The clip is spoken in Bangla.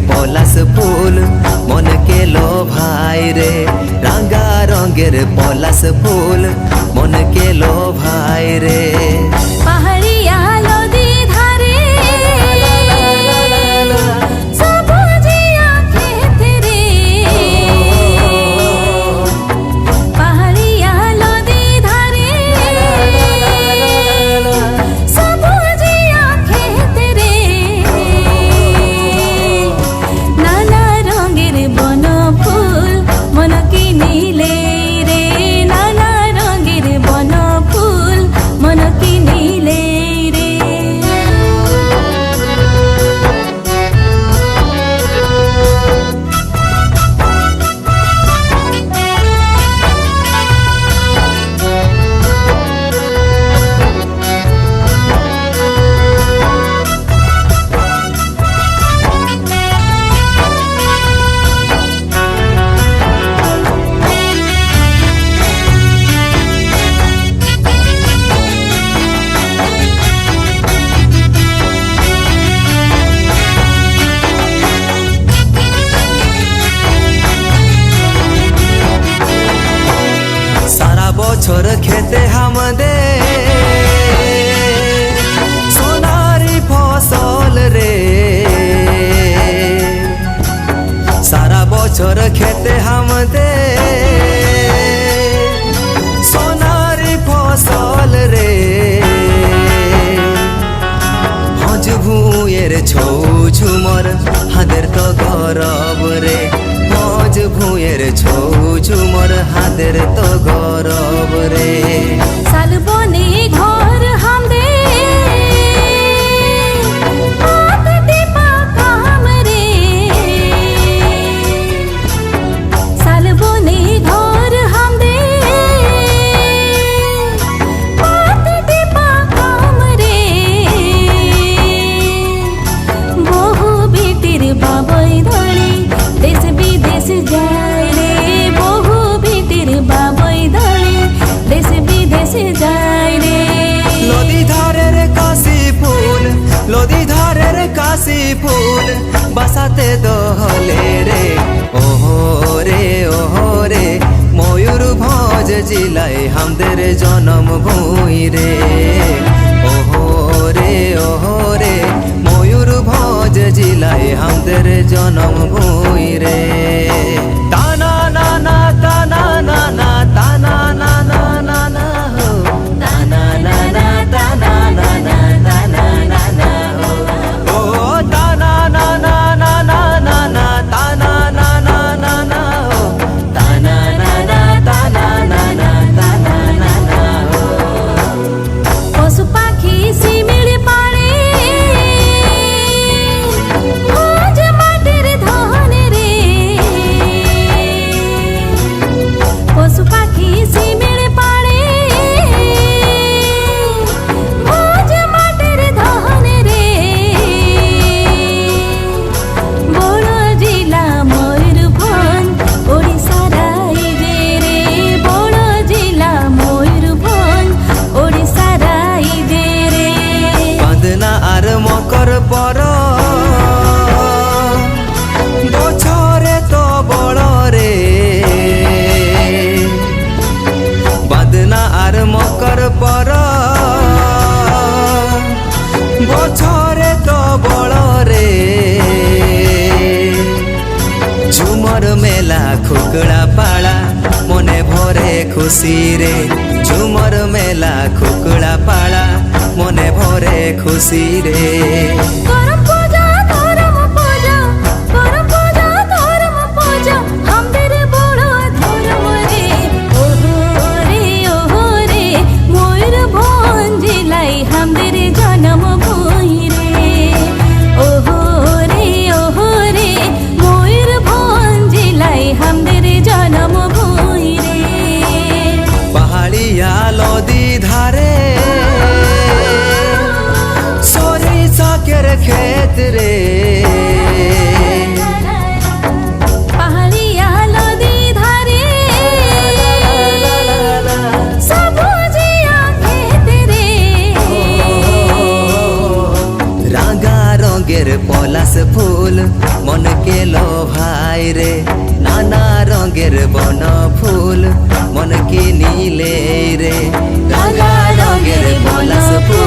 পলাশ ফুল মন কে লো ভাই রে, রাঙা রঙের পলাশ ফুল মন কে লো ভাই রে। পাহাড়িয়া নদী ধারে সবুজিয়া ক্ষেত রে, পাহাড়িয়া নদী ধারে সবুজিয়া ক্ষেত রে, নানা রঙের বন ফুল মন কিনিলে রে, নানা রঙের বন ফুল মন কিনিলে রে। সারা বছর খেতে হামদে সোনারি ফসল রে, সারা বছর খেতে হামদে সোনারি ফসল রে। হজ ভুঁয়ের ছৌ ঝুমর হাতের তো গরব রে, হজ ভুঁয়ের ছৌ ঝুমর হাতের তো গরব রে। শালবনে ঘর হামদে হাত টিপা কাম রে, শালবনে ঘর হামদে হাত টিপা কাম রে, বহু বেটির বাবই ধরে দেশ বিদেশ যায় রে, বহু বেটির বাবই ধরে দেশ বিদেশ যায় রে। নদী ধারের কাশি ফুল, নদী ধারের কাশি ফুল বাসাতে দহলে রে, ওহো রে ওহো রে ময়ূরভঞ্জ জেলায় হামদের জন্ম ভূমি রে, ওহো রে ময়ূরভঞ্জ জেলায় হামদের জন্ম ভূমি রে। তানা না না তানা না না তানা না না না না হো, তানা না না তানা না না তানা না না হো, ও তানা না না না না না না তানা না না না না হো, তানা না না তানা না না তানা না না হো। পশু পাখি শিমির পাড়ে ভোজ মাটির ধন রে, পশু পাখি শিমির পাড়ে ভোজ মাটির ধন রে, বড় জেলা ময়ূরভঞ্জ ওড়িশার রাইজে রে, বড় জেলা ময়ূরভঞ্জ ওড়িশার রাইজে রে। বাঁধনা আর মকর পর বছরে তো বড় রে, বাঁধনা আর মকর পর বছরে তো বড় রে। ঝুমর মেলা খুকড়া পাড়া মনে ভরে খুশি রে, ঝুমর মেলা খুকড়া পাড়া মনে ভরে খুশি রে। করম পূজা ধর্ম পূজা, করম পূজা ধর্ম পূজা হামদের বড় ধর্ম রে, ওহো রে ময়ূরভঞ্জ জেলায় হামদের জন্ম ভূমি রে, ওহো রে ময়ূরভঞ্জ জেলায় হামদের জন্ম ভূমি রে। পাহাড়িয়া নদী ধারে সরিষা কের খেত রঙের পলাশ ফুল মনকে লোভায় রে, নানা রঙের বন ফুল মনকে নিলে রে, রাঙা রঙের পলাশ ফুল